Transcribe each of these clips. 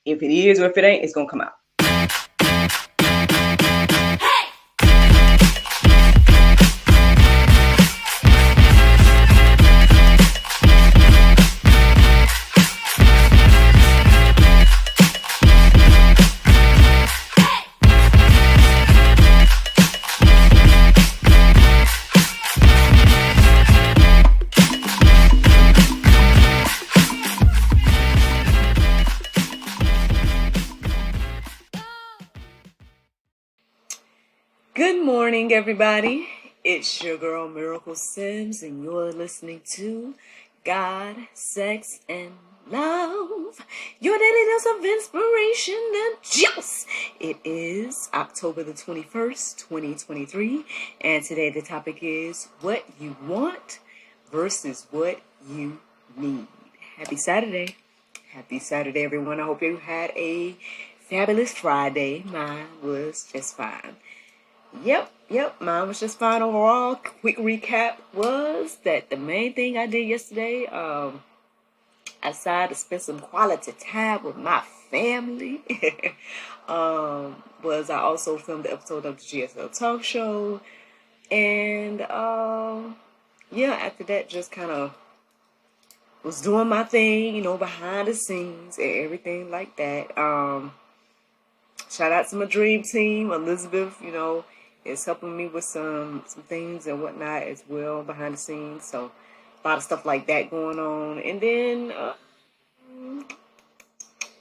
If it is or if it ain't, it's going to come out. Good morning, everybody. It's your girl, Miracle Sims, and you're listening to God, Sex, and Love, your daily dose of inspiration and juice. It is October the 21st, 2023, and today the topic is what you want versus what you need. Happy Saturday. Happy Saturday, everyone. I hope you had a fabulous Friday. Mine was just fine. Yep, mine was just fine overall. Quick recap was that the main thing I did yesterday, aside to spend some quality time with my family, was I also filmed the episode of the GSL Talk Show. And, after that, just kind of was doing my thing, behind the scenes and everything like that. Shout out to my dream team, Elizabeth, is helping me with some things and whatnot as well behind the scenes. So a lot of stuff like that going on. And then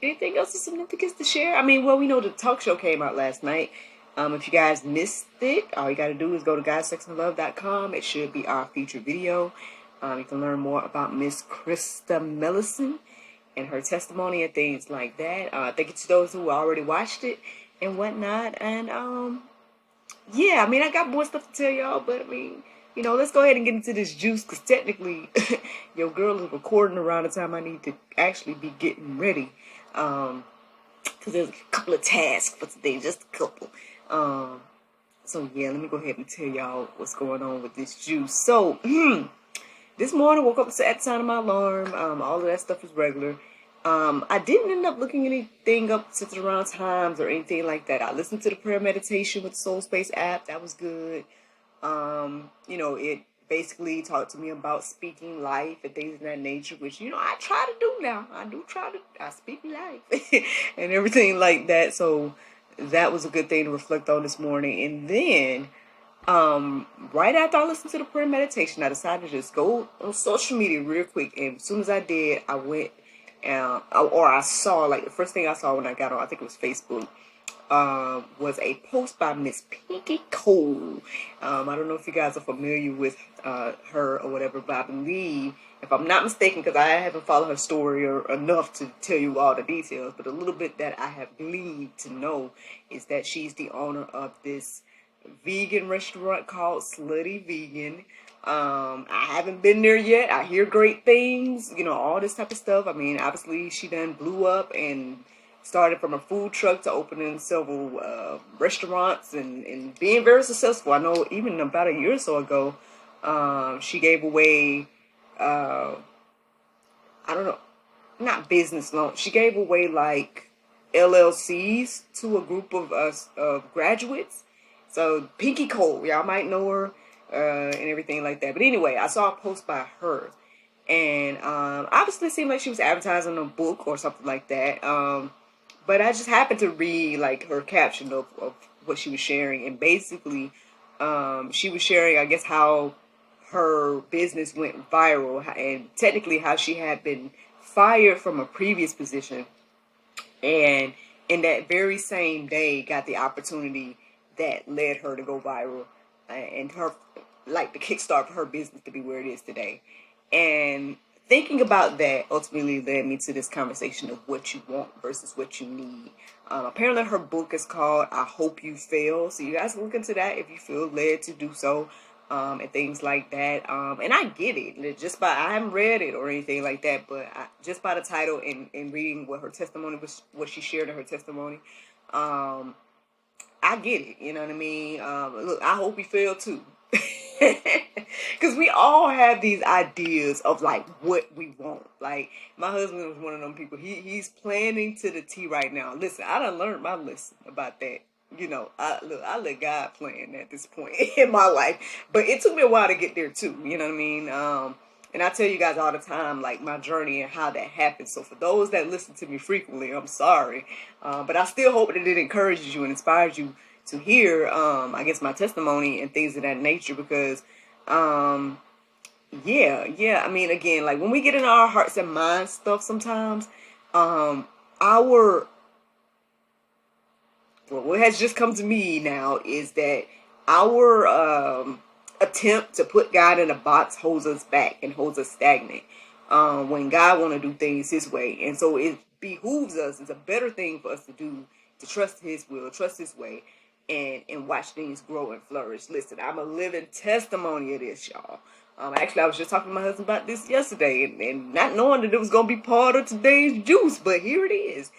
anything else of significance to share? We know the talk show came out last night. If you guys missed it, all you got to do is go to GodSexAndLove.com. It should be our featured video. You can learn more about Miss Krista Mellison and her testimony and things like that. Thank you to those who already watched it and whatnot. And I got more stuff to tell y'all, but let's go ahead and get into this juice, because technically your girl is recording around the time I need to actually be getting ready, because there's a couple of tasks for today, just a couple. Let me go ahead and tell y'all what's going on with this juice. So this morning, woke up at the sound of my alarm. All of that stuff is regular. I didn't end up looking anything up since around times or anything like that. I listened to the prayer meditation with the Soul Space app. That was good. It basically talked to me about speaking life and things of that nature, which, I try to do now. I speak life and everything like that. So that was a good thing to reflect on this morning. And then, right after I listened to the prayer meditation, I decided to just go on social media real quick. And as soon as I did, I went I saw, the first thing I saw when I got on, I think it was Facebook, was a post by Miss Pinky Cole. I don't know if you guys are familiar with her or whatever, but I believe, if I'm not mistaken, because I haven't followed her story or enough to tell you all the details, but a little bit that I have gleaned to know is that she's the owner of this vegan restaurant called Slutty Vegan. I haven't been there yet. I hear great things, all this type of stuff. Obviously she done blew up and started from a food truck to opening several restaurants and being very successful. I know even about a year or so ago, she gave away, not business loans. She gave away LLCs to a group of graduates. So Pinky Cole, y'all might know her. And everything like that. But anyway, I saw a post by her. And obviously it seemed like she was advertising a book or something like that. But I just happened to read her caption of what she was sharing. And basically, she was sharing, I guess, how her business went viral. And technically how she had been fired from a previous position. And in that very same day, got the opportunity that led her to go viral. And her, the kickstart for her business to be where it is today. And thinking about that ultimately led me to this conversation of what you want versus what you need. Apparently her book is called I Hope You Fail. So you guys look into that if you feel led to do so, and things like that. And I get it. I haven't read it or anything like that, but just by the title and reading what her testimony was, what she shared in her testimony, I get it, you know what I mean? Look, I hope you fail too. Because we all have these ideas of like what we want. Like my husband was one of them people. He's planning to the T right now. Listen, I done learned my lesson about that. You know, I let God plan at this point in my life, but it took me a while to get there too. You know what I mean? And I tell you guys all the time, like my journey and how that happened. So for those that listen to me frequently, I'm sorry, but I still hope that it encourages you and inspires you to hear, I guess, my testimony and things of that nature. Because, yeah. I mean, again, like when we get in our hearts and minds stuff, sometimes, our what has just come to me now is that our attempt to put God in a box holds us back and holds us stagnant. When God want to do things His way, and so it behooves us. It's a better thing for us to do, to trust His will, trust His way, and watch things grow and flourish. Listen, I'm a living testimony of this, y'all. Actually, I was just talking to my husband about this yesterday, and not knowing that it was going to be part of today's juice, but here it is.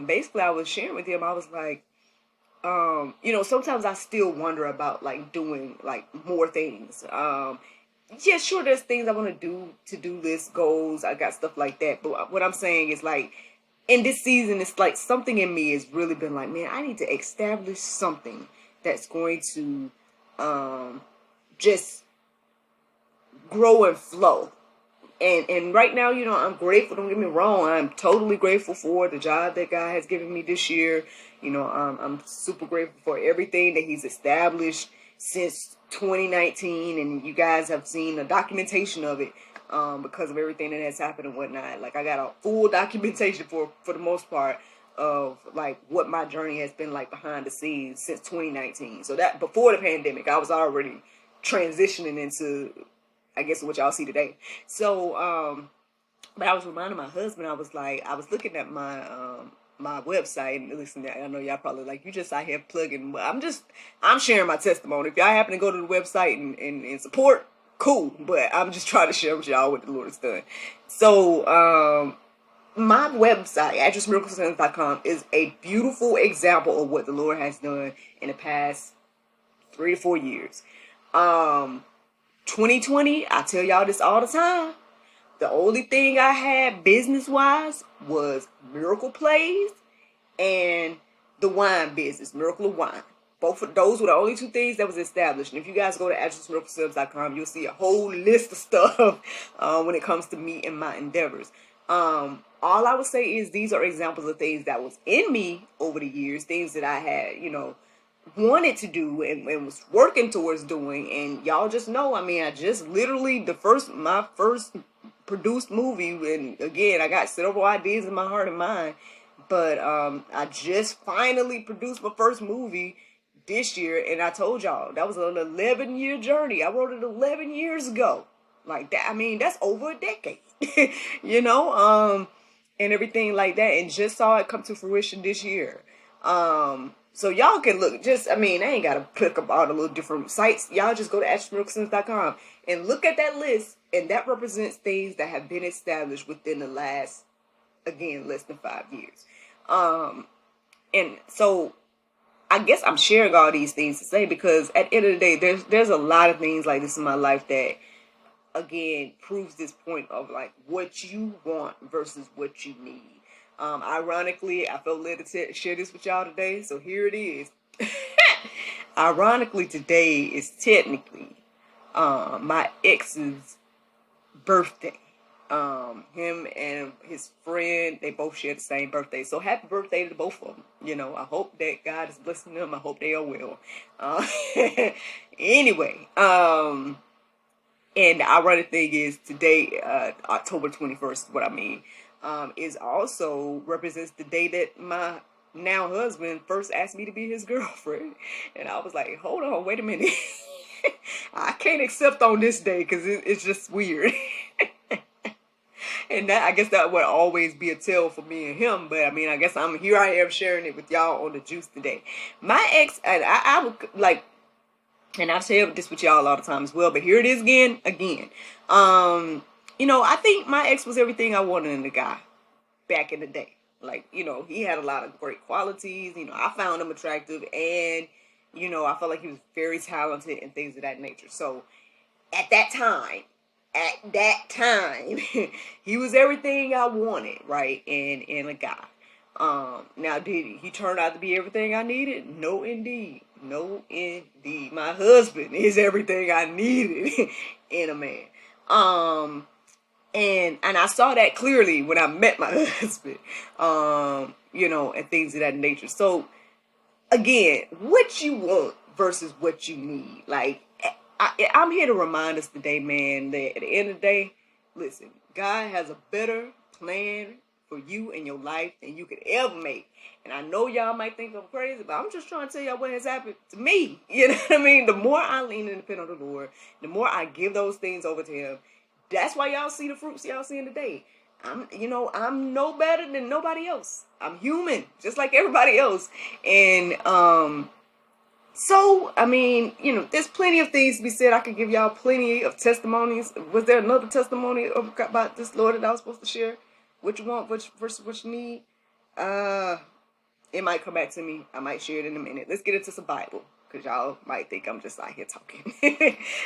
Basically, I was sharing with him, I was like, sometimes I still wonder about, like, doing, like, more things. Yeah, sure, there's things I want to do, to-do list, goals, I got stuff like that, but what I'm saying is, like, in this season, it's like something in me has really been like, man, I need to establish something that's going to just grow and flow. And right now, I'm grateful. Don't get me wrong. I'm totally grateful for the job that God has given me this year. I'm super grateful for everything that He's established since 2019. And you guys have seen the documentation of it because of everything that has happened and whatnot. Like, I got a full documentation for the most part of, like, what my journey has been like behind the scenes since 2019. So that before the pandemic, I was already transitioning into, I guess, what y'all see today. So, but I was reminding my husband, I was looking at my website, and listen, I know y'all probably like, you just out here plugging. I'm sharing my testimony. If y'all happen to go to the website and support, cool. But I'm just trying to share with y'all what the Lord has done. So, my website, addressmiraclecenters.com, is a beautiful example of what the Lord has done in the past 3 to 4 years. 2020, I tell y'all this all the time. The only thing I had business-wise was Miracle Plays and the wine business, Miracle of Wine. Both of those were the only two things that was established. And if you guys go to addressmiraclecenters.com, you'll see a whole list of stuff when it comes to me and my endeavors. All I would say is these are examples of things that was in me over the years, things that I had, wanted to do and was working towards doing. And y'all just know, I mean, I just literally, my first produced movie, and again, I got several ideas in my heart and mind, but I just finally produced my first movie this year. And I told y'all that was an 11-year journey. I wrote it 11 years ago. Like that, I mean, that's over a decade. And everything like that, and just saw it come to fruition this year. So y'all can look, I ain't got to click up all the little different sites. Y'all just go to addressmiraclecenters.com and look at that list, and that represents things that have been established within the last, again, less than 5 years. And so I guess I'm sharing all these things to say, because at the end of the day, there's a lot of things like this in my life that, again, proves this point of, like, what you want versus what you need. Ironically, I felt led to share this with y'all today, so here it is. Ironically, today is technically my ex's birthday. Him and his friend, they both share the same birthday. So happy birthday to both of them. I hope that God is blessing them. I hope they are well. Anyway, and the ironic thing is today, October 21st, what I mean, is also represents the day that my now husband first asked me to be his girlfriend. And I was like, hold on, wait a minute. I can't accept on this day because it's just weird. And that, I guess that would always be a tell for me and him. But I mean, I guess I am sharing it with y'all on the juice today. My ex, and I would like, and I've shared this with y'all all the time as well, but here it is again. I think my ex was everything I wanted in a guy back in the day. Like, he had a lot of great qualities. I found him attractive, and You know, I felt like he was very talented and things of that nature. So at that time, he was everything I wanted, right? In a guy. Now did he turn out to be everything I needed? No, indeed. No, indeed. My husband is everything I needed in a man. And I saw that clearly when I met my husband. You know, and things of that nature. So again, what you want versus what you need. Like, I'm here to remind us today, man, that at the end of the day, listen, God has a better plan for you and your life than you could ever make. And I know y'all might think I'm crazy, but I'm just trying to tell y'all what has happened to me. You know what I mean? The more I lean and depend on the Lord, the more I give those things over to Him. That's why y'all see the fruits y'all seeing today. I'm no better than nobody else. I'm human, just like everybody else. And so, I mean, you know, there's plenty of things to be said. I could give y'all plenty of testimonies. Was there another testimony about this, Lord, that I was supposed to share? What you want versus what you need? It might come back to me. I might share it in a minute. Let's get into some Bible, because y'all might think I'm just out here talking.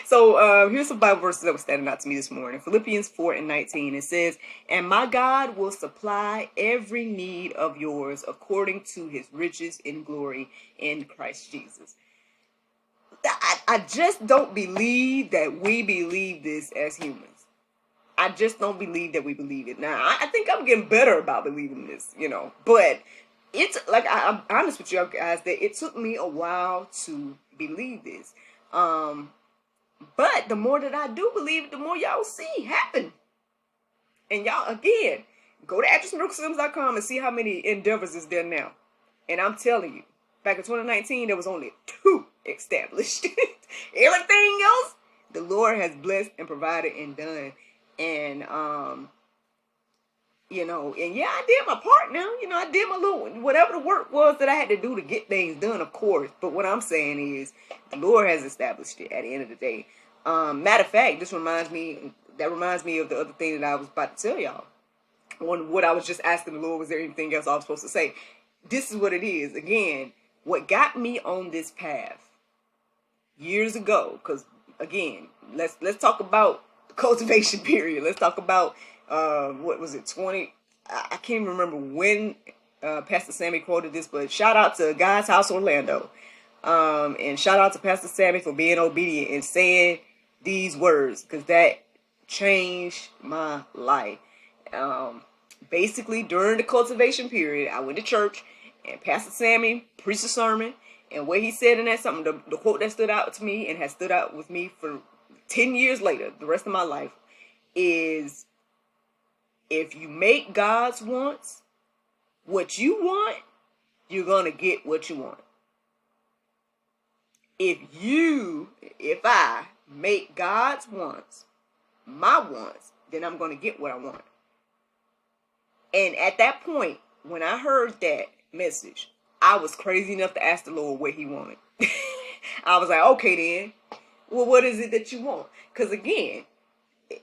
So here's some Bible verses that were standing out to me this morning. Philippians 4:19. It says, "And my God will supply every need of yours according to His riches in glory in Christ Jesus." I just don't believe that we believe this as humans. I just don't believe that we believe it. Now, I think I'm getting better about believing this, you know, but it's like, I'm honest with you guys that it took me a while to believe this. But the more that I do believe it, the more y'all see happen. And y'all, again, go to actressmiraclesims.com and see how many endeavors is there now. And I'm telling you, back in 2019, there was only 2 established. Everything else, the Lord has blessed and provided and done. And, you know, and yeah, I did my part now. You know, I did my little, whatever the work was that I had to do to get things done, of course. But what I'm saying is, the Lord has established it at the end of the day. Matter of fact, that reminds me of the other thing that I was about to tell y'all. On what I was just asking the Lord, was there anything else I was supposed to say? This is what it is. Again, what got me on this path years ago, because again, let's talk about the cultivation period. Let's talk about what was it, 20? I can't even remember when Pastor Sammy quoted this, but shout out to God's House Orlando, and shout out to Pastor Sammy for being obedient and saying these words, because that changed my life. Basically, during the cultivation period, I went to church and Pastor Sammy preached a sermon, and what he said in that something, the quote that stood out to me and has stood out with me for 10 years later, the rest of my life, is, if you make God's wants what you want, you're going to get what you want. If I make God's wants my wants, then I'm going to get what I want. And at that point, when I heard that message, I was crazy enough to ask the Lord what He wanted. I was like, okay then, well, what is it that you want? Because again,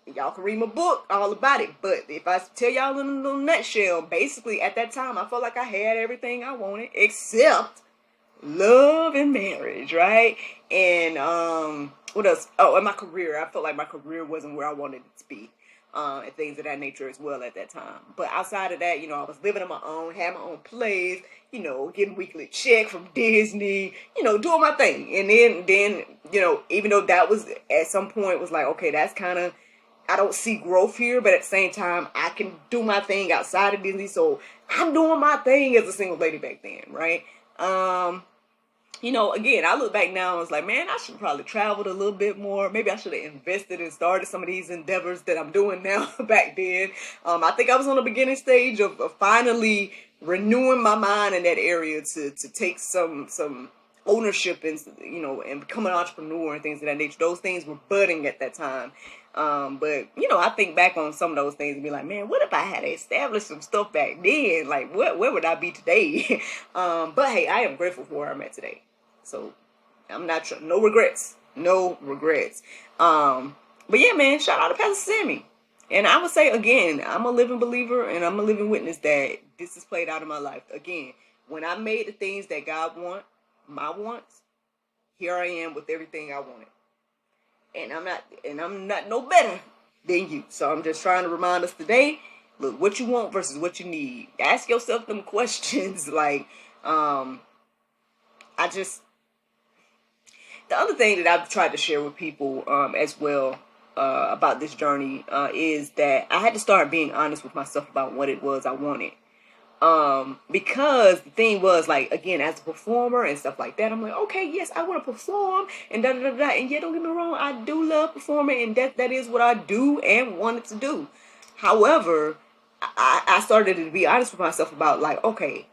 y'all can read my book all about it, but if I tell y'all in a little nutshell, basically at that time, I felt like I had everything I wanted except love and marriage, right? And what else? Oh, and my career. I felt like my career wasn't where I wanted it to be. And things of that nature as well at that time. But outside of that, you know, I was living on my own, had my own place, you know, getting weekly check from Disney, you know, doing my thing. And then, you know, even though that was at some point was like, okay, that's kind of, I don't see growth here, but at the same time, I can do my thing outside of Disney. So I'm doing my thing as a single lady back then, right? You know, again, I look back now and was like, man, I should probably traveled a little bit more. Maybe I should have invested and started some of these endeavors that I'm doing now back then. I think I was on the beginning stage of finally renewing my mind in that area to take some ownership and, you know, and become an entrepreneur and things of that nature. Those things were budding at that time. But, you know, I think back on some of those things and be like, man, what if I had established some stuff back then? Like, where would I be today? But hey, I am grateful for where I'm at today. So I'm not sure. No regrets. No regrets. But yeah, man, shout out to Pastor Sammy. And I would say, again, I'm a living believer and I'm a living witness that this is played out in my life. Again, when I made the things that God want, my wants, here I am with everything I wanted. And I'm not no better than you. So I'm just trying to remind us today, look, what you want versus what you need. Ask yourself them questions. Like, the other thing that I've tried to share with people as well about this journey is that I had to start being honest with myself about what it was I wanted. Because the thing was, like, again, as a performer and stuff like that, I'm like, okay, yes, I want to perform and da da da da. And yeah, don't get me wrong, I do love performing, and that is what I do and wanted to do. However, I started to be honest with myself about, like, okay,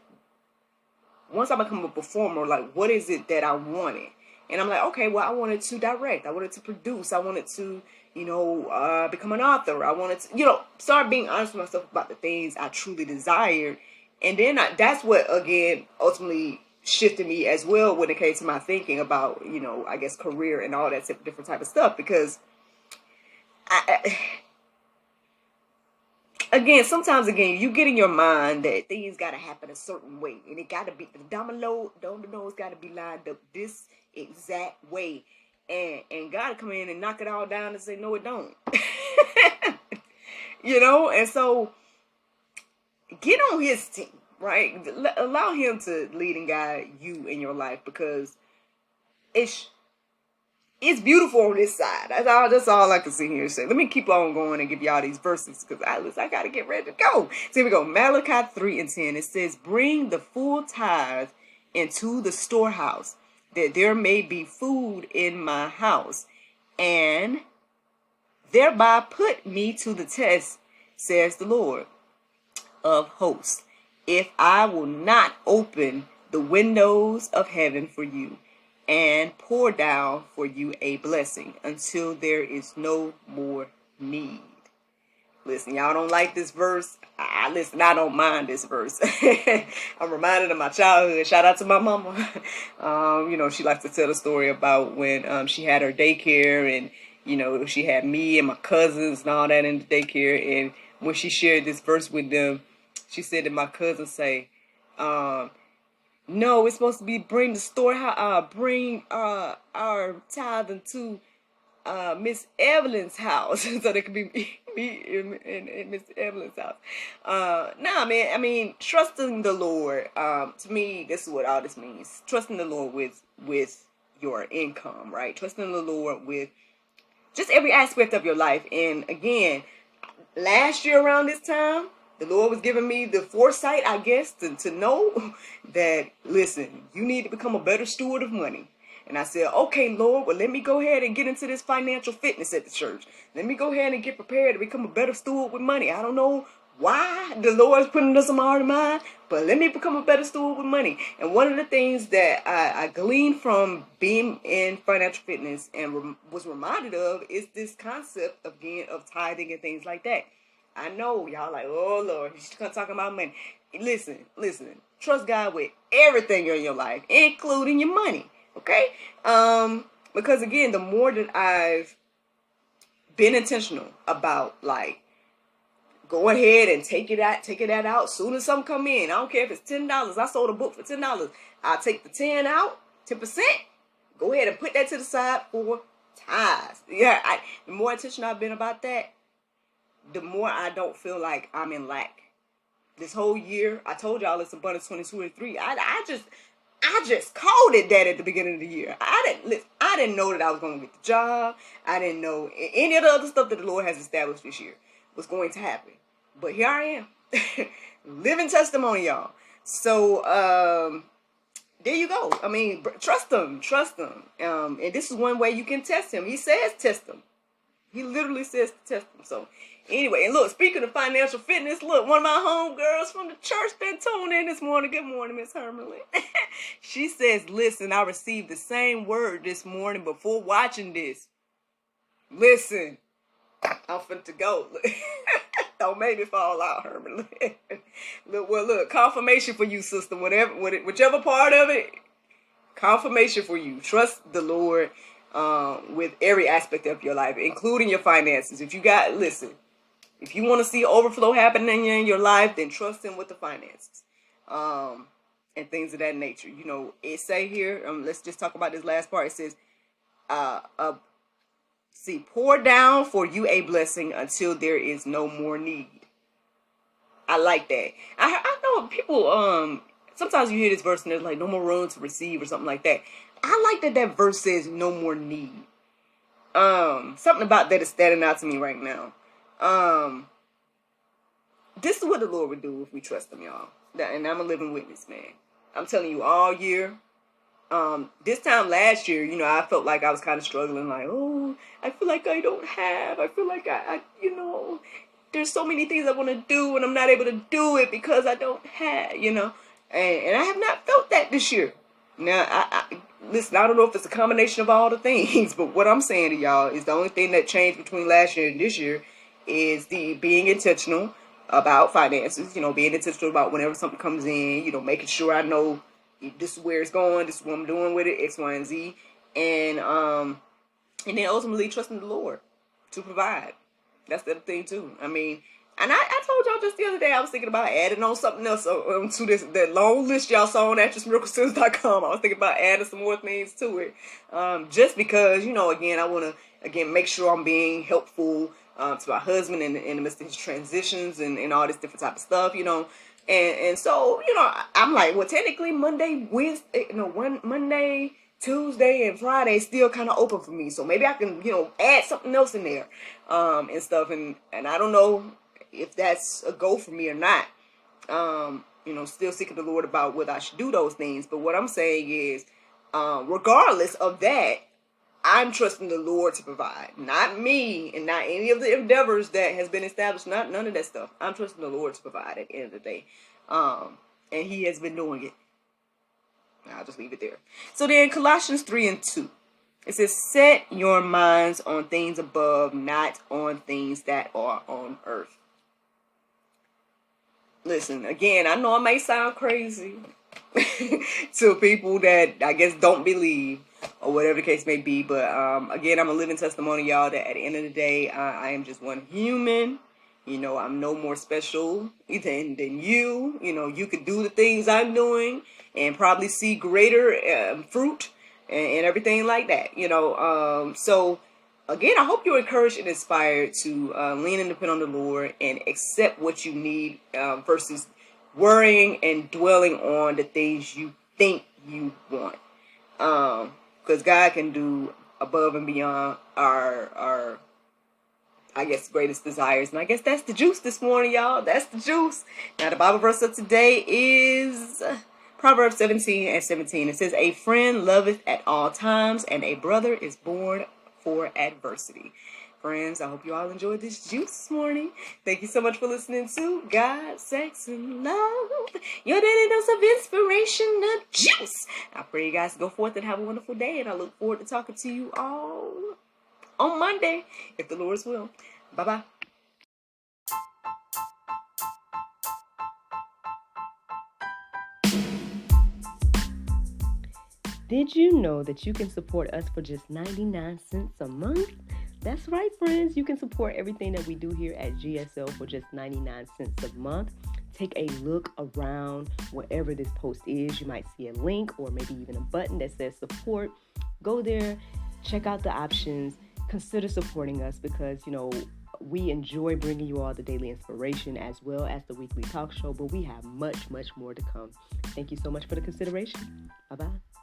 once I become a performer, like, what is it that I wanted? And I'm like, okay, well, I wanted to direct. I wanted to produce. I wanted to, become an author. I wanted to, start being honest with myself about the things I truly desired. And then that's what, again, ultimately shifted me as well when it came to my thinking about, I guess, career and all that different type of stuff. Because, sometimes you get in your mind that things got to happen a certain way. And it got to be, the dominoes got to be lined up this exact way. And God come in and knock it all down and say, no, it don't. And so get on his team, right? Allow him to lead and guide you in your life, because it's beautiful on this side. That's all I can see here and say. Let me keep on going and give y'all these verses, because I got to get ready to go. So here we go. Malachi 3:10. It says, bring the full tithe into the storehouse, that there may be food in my house, and thereby put me to the test, says the Lord of hosts, if I will not open the windows of heaven for you and pour down for you a blessing until there is no more need. Listen, y'all don't like this verse. I don't mind this verse. I'm reminded of my childhood. Shout out to my mama. She likes to tell the story about when she had her daycare, and, she had me and my cousins and all that in the daycare. And when she shared this verse with them, she said that my cousins say, no, it's supposed to be bring the storehouse, bring our tithe into Miss Evelyn's house, so there could be me in Miss Evelyn's house. Nah, man. I mean, trusting the Lord. To me, this is what all this means. Trusting the Lord with your income, right? Trusting the Lord with just every aspect of your life. And again, last year around this time, the Lord was giving me the foresight, I guess, to know that, listen, you need to become a better steward of money. And I said, okay, Lord, well, let me go ahead and get into this financial fitness at the church. Let me go ahead and get prepared to become a better steward with money. I don't know why the Lord is putting this in my heart and mind, but let me become a better steward with money. And one of the things that I gleaned from being in financial fitness and was reminded of is this concept, again, of tithing and things like that. I know y'all like, oh, Lord, he's talking about money. Listen. Trust God with everything in your life, including your money. Okay? Because again, the more that I've been intentional about, like, go ahead and take it out soon as something come in. I don't care if it's $10. I sold a book for $10. I'll take the 10 out, 10%. Go ahead and put that to the side for tithes. Yeah, the more intentional I've been about that, the more I don't feel like I'm in lack. This whole year, I told y'all it's abundance 2023. I just called it that at the beginning of the year. I didn't know that I was going to get the job. I didn't know any of the other stuff that the Lord has established this year was going to happen. But here I am. Living testimony, y'all. So, there you go. I mean, trust him. And this is one way you can test him. He says test him. He literally says to test him. So, anyway, and look, speaking of financial fitness, look, one of my homegirls from the church been tuned in this morning. Good morning, Miss Hermelin. She says, listen, I received the same word this morning before watching this. Listen, I'm finna go. Don't make me fall out, Hermelin. Look, confirmation for you, sister. Whichever part of it, confirmation for you. Trust the Lord with every aspect of your life, including your finances. If you want to see overflow happening in your life, then trust him with the finances. and things of that nature. It say here, let's just talk about this last part. It says, pour down for you a blessing until there is no more need. I like that. I know people, sometimes you hear this verse and there's like no more room to receive or something like that. I like that verse says no more need. Something about that is standing out to me right now. This is what the Lord would do if we trust him, y'all. And I'm a living witness, man. I'm telling you, all year. This time last year, I felt like I was kind of struggling. Like, oh, I feel like I don't have. I feel like I there's so many things I want to do and I'm not able to do it because I don't have, And I have not felt that this year. Now, listen, I don't know if it's a combination of all the things, but what I'm saying to y'all is the only thing that changed between last year and this year is the being intentional about finances, being intentional about whenever something comes in, making sure I know this is where it's going, this is what I'm doing with it, X, Y, and Z. And then ultimately trusting the Lord to provide. That's the other thing too. I mean, and I told y'all just the other day I was thinking about adding on something else to that long list y'all saw on actressmiraclesisters.com. I was thinking about adding some more things to it. Just because, again, I want to, make sure I'm being helpful to my husband in the midst of his transitions and all this different type of stuff, And so, I'm like, well, technically Monday, Tuesday, and Friday is still kind of open for me. So maybe I can, add something else in there and stuff. And I don't know if that's a go for me or not. Still seeking the Lord about whether I should do those things. But what I'm saying is, regardless of that, I'm trusting the Lord to provide. Not me and not any of the endeavors that has been established. None of that stuff. I'm trusting the Lord to provide at the end of the day. And he has been doing it. I'll just leave it there. So then Colossians 3:2. It says, set your minds on things above, not on things that are on earth. Listen, again, I know it may sound crazy to people that I guess don't believe or whatever the case may be. But again, I'm a living testimony, y'all, that at the end of the day, I am just one human. I'm no more special than you. You could do the things I'm doing and probably see greater fruit and everything like that. So again, I hope you're encouraged and inspired to lean and depend on the Lord and accept what you need versus worrying and dwelling on the things you think you want. Because God can do above and beyond our I guess, greatest desires. And I guess that's the juice this morning, y'all. That's the juice. Now, the Bible verse of today is Proverbs 17:17. It says, a friend loveth at all times, and a brother is born for adversity. Friends, I hope you all enjoyed this juice this morning. Thank you so much for listening to God, Sex, and Love, your daily dose of inspiration and juice. I pray you guys go forth and have a wonderful day, and I look forward to talking to you all on Monday, if the Lord's will. Bye-bye. Did you know that you can support us for just 99 cents a month? That's right, friends. You can support everything that we do here at GSL for just 99 cents a month. Take a look around wherever this post is. You might see a link or maybe even a button that says support. Go there, check out the options. Consider supporting us because, we enjoy bringing you all the daily inspiration as well as the weekly talk show, but we have much, much more to come. Thank you so much for the consideration. Bye-bye.